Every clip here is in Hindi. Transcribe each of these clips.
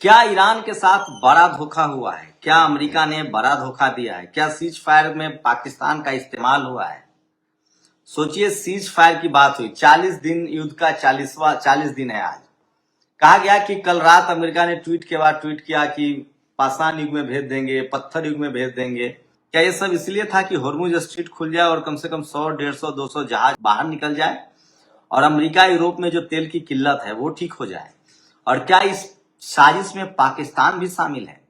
क्या ईरान के साथ बड़ा धोखा हुआ है? क्या अमेरिका ने बड़ा धोखा दिया है? क्या सीज फायर में पाकिस्तान का इस्तेमाल हुआ है? सोचिए, सीज फायर की बात हुई, 40 दिन युद्ध का 40 दिन है आज। कहा गया कि कल रात अमेरिका ने ट्वीट के बाद ट्वीट किया कि पाषाण युग में भेज देंगे, पत्थर युग में भेज देंगे। क्या ये सब इसलिए था कि होर्मुज स्ट्रीट खुल जाए और कम से कम 100, 150, 200 जहाज बाहर निकल जाए और अमेरिका यूरोप में जो तेल की किल्लत है वो ठीक हो जाए? और क्या इस साजिश में पाकिस्तान भी शामिल है?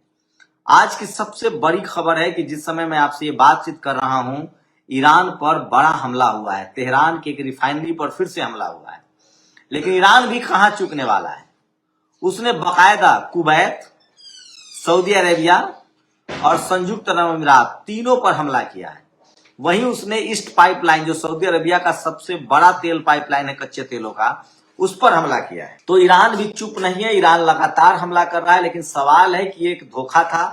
आज की सबसे बड़ी खबर है कि जिस समय मैं आपसे ये बातचीत कर रहा हूं, ईरान पर बड़ा हमला हुआ है। तेहरान की एक रिफाइनरी पर फिर से हमला हुआ है। लेकिन ईरान भी कहां चूकने वाला है। उसने बाकायदा कुवैत, सऊदी अरेबिया और संयुक्त अरब अमीरात तीनों पर हमला किया है। वहीं उसने ईस्ट पाइपलाइन, जो सऊदी अरेबिया का सबसे बड़ा तेल पाइपलाइन है कच्चे तेलों का, उस पर हमला किया है। तो ईरान भी चुप नहीं है, ईरान लगातार हमला कर रहा है। लेकिन सवाल है कि एक धोखा था,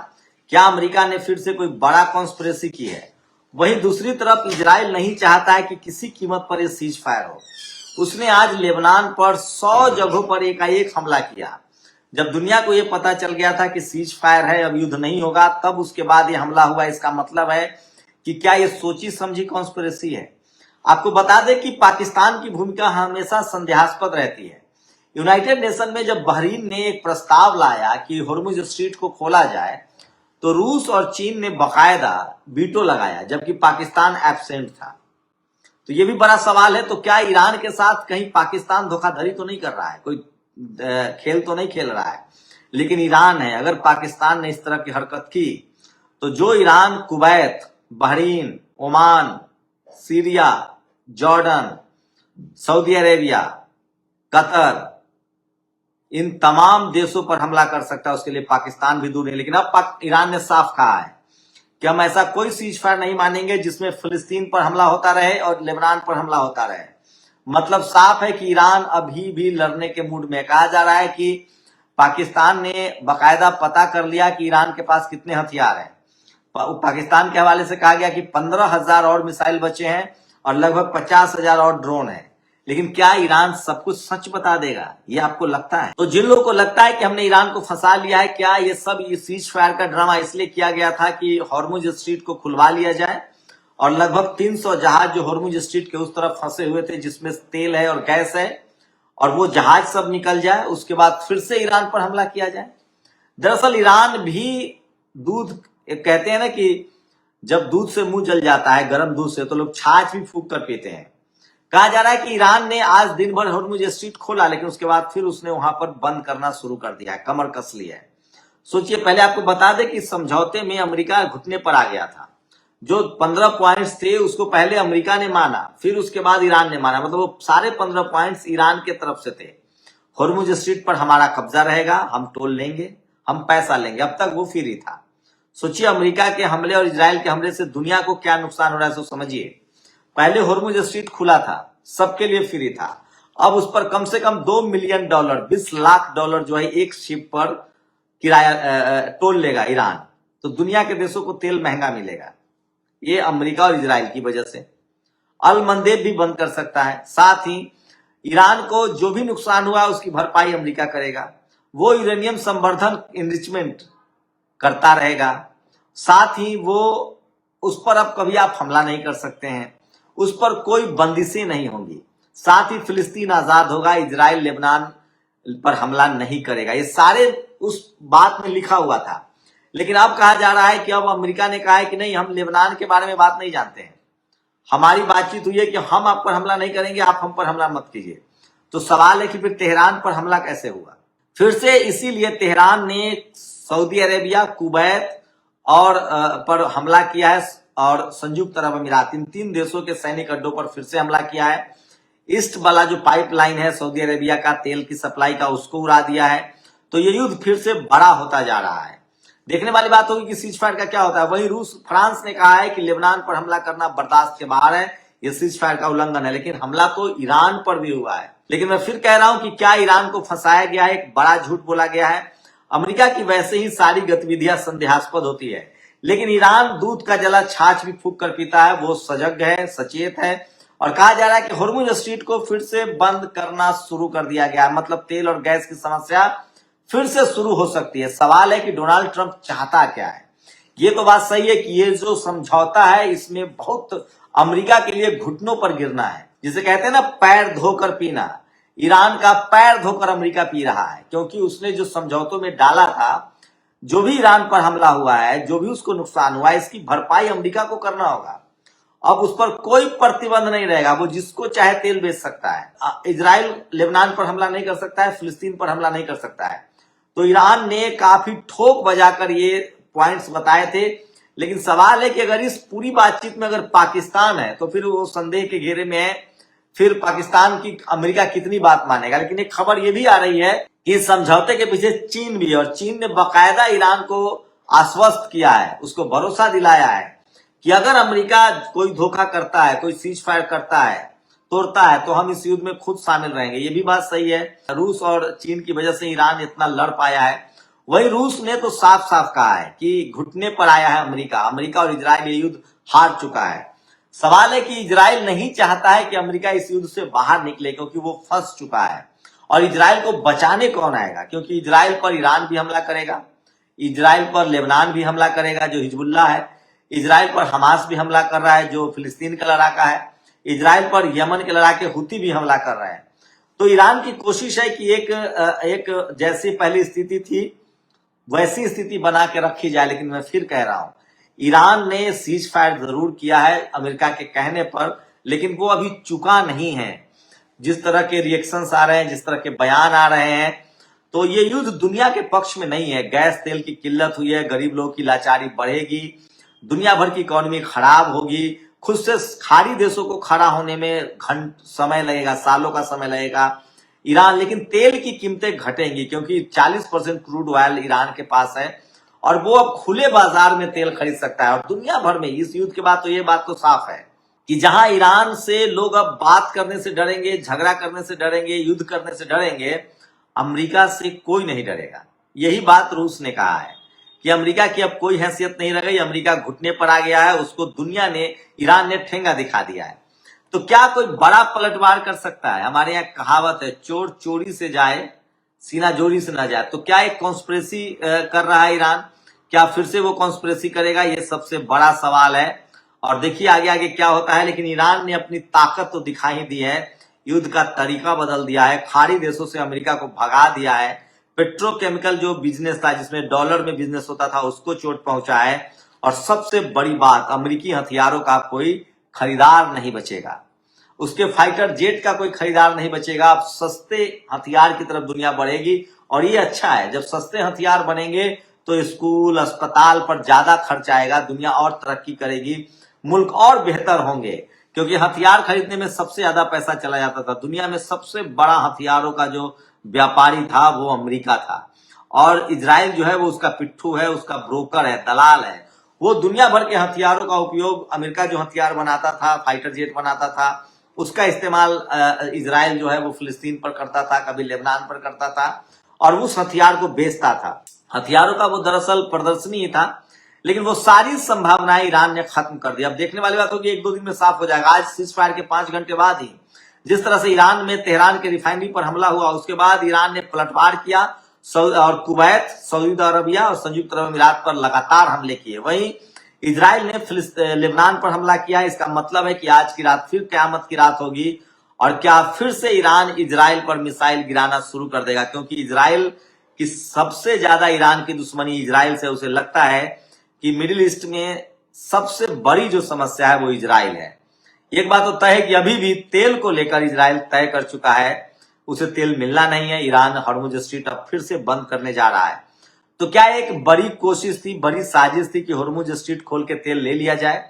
क्या अमेरिका ने फिर से कोई बड़ा कॉन्स्पिरेसी की है? वहीं दूसरी तरफ इजराइल नहीं चाहता है कि किसी कीमत पर यह सीज फायर हो। उसने आज लेबनान पर 100 जगहों पर एकाएक हमला किया। जब दुनिया को यह पता चल गया था कि सीज फायर है, अब युद्ध नहीं होगा, तब उसके बाद यह हमला हुआ। इसका मतलब है कि क्या यह सोची समझी कॉन्स्पिरेसी है? आपको बता दें कि पाकिस्तान की भूमिका हमेशा संदेहास्पद रहती है। यूनाइटेड नेशन में जब बहरीन ने एक प्रस्ताव लाया कि होर्मुज स्ट्रीट को खोला जाए, तो रूस और चीन ने बाकायदा वीटो लगाया, जबकि पाकिस्तान एब्सेंट था। तो ये भी बड़ा सवाल है। तो क्या ईरान के साथ कहीं पाकिस्तान धोखाधड़ी तो नहीं कर रहा है, कोई खेल तो नहीं खेल रहा है? लेकिन ईरान है, अगर पाकिस्तान ने इस तरह की हरकत की तो जो Iran Kuwait, Bahrain, Oman, Syria, Jordan, Saudi Arabia, Qatar, इन तमाम देशों पर हमला कर सकता है, उसके लिए पाकिस्तान भी दूर नहीं। लेकिन अब ईरान ने साफ कहा है कि हम ऐसा कोई सीज फायर नहीं मानेंगे जिसमें फिलिस्तीन पर हमला होता रहे और लेबनान पर हमला होता रहे। मतलब साफ है कि ईरान अभी भी लड़ने के मूड में। कहा जा रहा है कि पाकिस्तान ने बाकायदा पता कर लिया कि ईरान के पास कितने हथियार हैं। पाकिस्तान के हवाले से कहा गया कि 15,000 और मिसाइल बचे हैं और लगभग 50,000 और ड्रोन है। लेकिन क्या ईरान सब कुछ सच बता देगा, ये आपको लगता है? तो जिन लोगों को लगता है कि हमने ईरान को फंसा लिया है, क्या ये सब ये सीज फायर का ड्रामा इसलिए किया गया था कि होर्मुज स्ट्रीट को खुलवा लिया जाए और लगभग 300 जहाज जो होर्मुज स्ट्रीट के उस तरफ फंसे हुए थे, जिसमें तेल है और गैस है, और वो जहाज सब निकल जाए, उसके बाद फिर से ईरान पर हमला किया जाए? दरअसल ईरान भी दूध, कहते हैं ना कि जब दूध से मुंह जल जाता है, गर्म दूध से, तो लोग छाछ भी फूंक कर पीते हैं। कहा जा रहा है कि ईरान ने आज दिन भर होर्मुज स्ट्रीट खोला, लेकिन उसके बाद फिर उसने वहां पर बंद करना शुरू कर दिया है, कमर कस लिया है। सोचिए, पहले आपको बता दें कि समझौते में अमेरिका घुटने पर आ गया था। जो 15 पॉइंट्स थे उसको पहले अमेरिका ने माना, फिर उसके बाद ईरान ने माना। मतलब वो सारे 15 पॉइंट्स ईरान के तरफ से थे। होर्मुज स्ट्रीट पर हमारा कब्जा रहेगा, हम टोल लेंगे, हम पैसा लेंगे। अब तक वो फ्री था। सोचिए, अमेरिका के हमले और इजराइल के हमले से दुनिया को क्या नुकसान हो रहा है, सो समझिए। पहले होर्मुज स्ट्रीट खुला था, सबके लिए फ्री था। अब उस पर कम से कम $2 मिलियन, $20 लाख जो है एक शिप पर किराया टोल लेगा ईरान। तो दुनिया के देशों को तेल महंगा मिलेगा। ये अमेरिका और इजराइल की वजह से। अल मंदेब भी बंद कर सकता है। साथ ही ईरान को जो भी नुकसान हुआ उसकी भरपाई अमेरिका करेगा। वो यूरेनियम संवर्धन, इनरिचमेंट करता रहेगा। साथ ही वो उस पर अब कभी आप हमला नहीं कर सकते हैं, उस पर कोई बंदिशें नहीं होंगी। साथ ही फिलिस्तीन आजाद होगा, इजराइल लेबनान पर हमला नहीं करेगा। ये सारे उस बात में लिखा हुआ था। लेकिन अब कहा जा रहा है कि अब अमेरिका ने कहा है कि नहीं, हम लेबनान के बारे में बात नहीं जानते हैं। हमारी बातचीत हुई है कि हम आप पर हमला नहीं करेंगे, आप हम पर हमला मत कीजिए। तो सवाल है कि फिर तेहरान पर हमला कैसे हुआ? फिर से इसीलिए तेहरान ने सऊदी अरेबिया, कुवैत और पर हमला किया है और संयुक्त अरब अमीरात, इन 3 देशों के सैनिक अड्डों पर फिर से हमला किया है। ईस्ट वाला जो पाइपलाइन है सऊदी अरेबिया का तेल की सप्लाई का, उसको उड़ा दिया है। तो ये युद्ध फिर से बड़ा होता जा रहा है। देखने वाली बात होगी कि सीज फायर का क्या होता है। वहीं फ्रांस ने कहा है कि लेबनान पर हमला करना बर्दाश्त के बाहर है, यह सीज फायर का उल्लंघन है। लेकिन हमला तो ईरान पर भी हुआ है। लेकिन मैं फिर कह रहा हूं कि क्या ईरान को फंसाया गया है, एक बड़ा झूठ बोला गया है। अमेरिका की वैसे ही सारी गतिविधियां संदेहास्पद होती है, लेकिन ईरान दूध का जला छाछ भी फूंक कर पीता है। वो सजग है, सचेत है। और कहा जा रहा है कि होर्मुज स्ट्रीट को फिर से बंद करना शुरू कर दिया गया है। मतलब तेल और गैस की समस्या फिर से शुरू हो सकती है। सवाल है कि डोनाल्ड ट्रंप चाहता क्या है। ये तो बात सही है कि ये जो समझौता है इसमें बहुत अमेरिका के लिए घुटनों पर गिरना है, जिसे कहते हैं ना पैर धोकर पीना। ईरान का पैर धोकर अमेरिका पी रहा है, क्योंकि उसने जो समझौतों में डाला था, जो भी ईरान पर हमला हुआ है, जो भी उसको नुकसान हुआ है, इसकी भरपाई अमेरिका को करना होगा। अब उस पर कोई प्रतिबंध नहीं रहेगा, वो जिसको चाहे तेल बेच सकता है। इजराइल लेबनान पर हमला नहीं कर सकता है, फिलिस्तीन पर हमला नहीं कर सकता है। तो ईरान ने काफी ठोक बजाकर ये पॉइंट्स बताए थे। लेकिन सवाल है कि अगर इस पूरी बातचीत में अगर पाकिस्तान है तो फिर वो संदेह के घेरे में है, फिर पाकिस्तान की अमेरिका कितनी बात मानेगा। लेकिन एक खबर ये भी आ रही है कि इस समझौते के पीछे चीन भी है, और चीन ने बाकायदा ईरान को आश्वस्त किया है, उसको भरोसा दिलाया है कि अगर अमेरिका कोई धोखा करता है, कोई सीज फायर करता है, तोड़ता है, तो हम इस युद्ध में खुद शामिल रहेंगे। ये भी बात सही है। रूस और चीन की वजह से ईरान इतना लड़ पाया है। वही रूस ने तो साफ साफ कहा है कि घुटने पर आया है अमेरिका। अमेरिका और इजराइल ये युद्ध हार चुका है। सवाल है कि इजराइल नहीं चाहता है कि अमेरिका इस युद्ध से बाहर निकले, क्योंकि वो फंस चुका है। और इजराइल को बचाने कौन आएगा, क्योंकि इजराइल पर ईरान भी हमला करेगा, इजराइल पर लेबनान भी हमला करेगा जो हिजबुल्लाह है, इजराइल पर हमास भी हमला कर रहा है जो फिलिस्तीन का लड़ाका है, इजराइल पर यमन के लड़ाके हुती भी हमला कर रहे हैं। तो ईरान की कोशिश है कि एक जैसी पहली स्थिति थी वैसी स्थिति बना के रखी जाए। लेकिन मैं फिर कह रहा हूं, ईरान ने सीज फायर जरूर किया है अमेरिका के कहने पर, लेकिन वो अभी चुका नहीं है। जिस तरह के रिएक्शंस आ रहे हैं, जिस तरह के बयान आ रहे हैं, तो ये युद्ध दुनिया के पक्ष में नहीं है। गैस तेल की किल्लत हुई है, गरीब लोगों की लाचारी बढ़ेगी, दुनिया भर की इकोनॉमी खराब होगी, खुद से खाड़ी देशों को खड़ा होने में समय लगेगा, सालों का समय लगेगा ईरान। लेकिन तेल की कीमतें घटेंगी, क्योंकि 40% क्रूड ऑयल ईरान के पास है और वो अब खुले बाजार में तेल खरीद सकता है। और दुनिया भर में इस युद्ध के बाद तो ये बात तो साफ है कि जहां ईरान से लोग अब बात करने से डरेंगे, झगड़ा करने से डरेंगे, युद्ध करने से डरेंगे, अमेरिका से कोई नहीं डरेगा। यही बात रूस ने कहा है कि अमेरिका की अब कोई हैसियत नहीं रह गई, अमेरिका घुटने पर आ गया है, उसको दुनिया ने, ईरान ने ठेंगा दिखा दिया है। तो क्या कोई बड़ा पलटवार कर सकता है? हमारे यहाँ कहावत है, चोर चोरी से जाए सीना जोरी से ना जाए। तो क्या एक कॉन्स्पिरेसी कर रहा है ईरान? क्या फिर से वो कॉन्स्पिरेसी करेगा? ये सबसे बड़ा सवाल है। और देखिए आगे आगे क्या होता है। लेकिन ईरान ने अपनी ताकत तो दिखा ही दी है, युद्ध का तरीका बदल दिया है, खाड़ी देशों से अमेरिका को भगा दिया है, पेट्रोकेमिकल जो बिजनेस था जिसमें डॉलर में बिजनेस होता था उसको चोट पहुंचा है। और सबसे बड़ी बात, अमेरिकी हथियारों का कोई खरीदार नहीं बचेगा, उसके फाइटर जेट का कोई खरीदार नहीं बचेगा। अब सस्ते हथियार की तरफ दुनिया बढ़ेगी, और ये अच्छा है। जब सस्ते हथियार बनेंगे तो स्कूल अस्पताल पर ज्यादा खर्च आएगा, दुनिया और तरक्की करेगी, मुल्क और बेहतर होंगे। क्योंकि हथियार खरीदने में सबसे ज्यादा पैसा चला जाता था। दुनिया में सबसे बड़ा हथियारों का जो व्यापारी था वो अमेरिका था, और इजराइल जो है वो उसका पिट्ठू है, उसका ब्रोकर है, दलाल है। वो दुनिया भर के हथियारों का उपयोग, अमेरिका जो हथियार बनाता था, फाइटर जेट बनाता था, उसका इस्तेमाल इजराइल जो है वो फिलिस्तीन पर करता था, कभी लेबनान पर करता था, और उस हथियार को बेचता था। हथियारों का वो दरअसल प्रदर्शनी ही था। लेकिन वो सारी संभावनाएं ईरान ने खत्म कर दी। अब देखने वाली बात होगी, 1-2 दिन में साफ हो जाएगा। आज सीज फायर के 5 घंटे बाद ही जिस तरह से ईरान में तेहरान के रिफाइनरी पर हमला हुआ, उसके बाद ईरान ने पलटवार किया और कुवैत, सऊदी अरबिया और संयुक्त अरब अमीरात पर लगातार हमले किए। वहीं इजराइल ने लेबनान पर हमला किया। इसका मतलब है कि आज की रात फिर कयामत की रात होगी, और क्या फिर से ईरान इजराइल पर मिसाइल गिराना शुरू कर देगा? क्योंकि इजराइल की सबसे ज्यादा ईरान की दुश्मनी इजराइल से, उसे लगता है कि मिडिल ईस्ट में सबसे बड़ी जो समस्या है वो इजराइल है। एक बात तो तय है कि अभी भी तेल को लेकर इजराइल तय कर चुका है, उसे तेल मिलना नहीं है। ईरान हॉर्मुज स्ट्रीट अब फिर से बंद करने जा रहा है। तो क्या एक बड़ी कोशिश थी, बड़ी साजिश थी कि हॉर्मुज स्ट्रीट खोल के तेल ले लिया जाए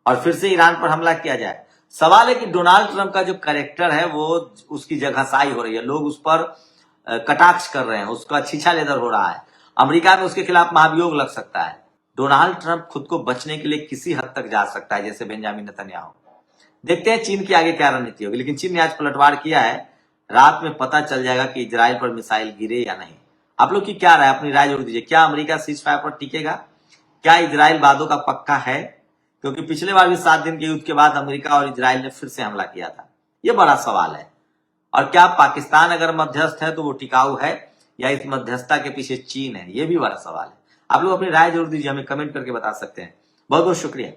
और फिर से ईरान पर हमला किया जाए? सवाल है कि डोनाल्ड ट्रंप का जो कैरेक्टर है वो, उसकी जगहसाई हो रही है, लोग उस पर कटाक्ष कर रहे हैं, उसका छीछा लेदर हो रहा है। अमेरिका में उसके खिलाफ महाभियोग लग सकता है। डोनाल्ड ट्रंप खुद को बचने के लिए किसी हद तक जा सकता है, जैसे बेंजामिन नेतन्याहू। देखते हैं चीन की आगे क्या रणनीति होगी। लेकिन चीन ने आज पलटवार किया है, रात में पता चल जाएगा कि इजराइल पर मिसाइल गिरे या नहीं। आप लोग की क्या राय, अपनी राय जोड़ दीजिए। क्या अमेरिका सीज फायर पर टिकेगा? क्या इजराइल वादों का पक्का है? क्योंकि पिछले बार भी 7 दिन के युद्ध के बाद अमेरिका और इजराइल ने फिर से हमला किया था। यह बड़ा सवाल है। और क्या पाकिस्तान अगर मध्यस्थ है तो वो टिकाऊ है? या इस मध्यस्थता के पीछे चीन है? ये भी बड़ा सवाल है। आप लोग अपनी राय जरूर दीजिए, हमें कमेंट करके बता सकते हैं। बहुत बहुत शुक्रिया।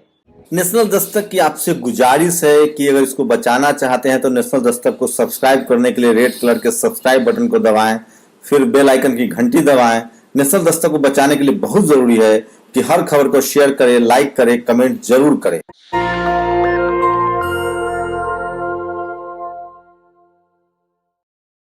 नेशनल दस्तक की आपसे गुजारिश है कि अगर इसको बचाना चाहते हैं तो नेशनल दस्तक को सब्सक्राइब करने के लिए रेड कलर के सब्सक्राइब बटन को दबाएं, फिर बेल आइकन की घंटी दबाएं। नेशनल दस्तक को बचाने के लिए बहुत जरूरी है कि हर खबर को शेयर करें, लाइक करें, कमेंट जरूर करें।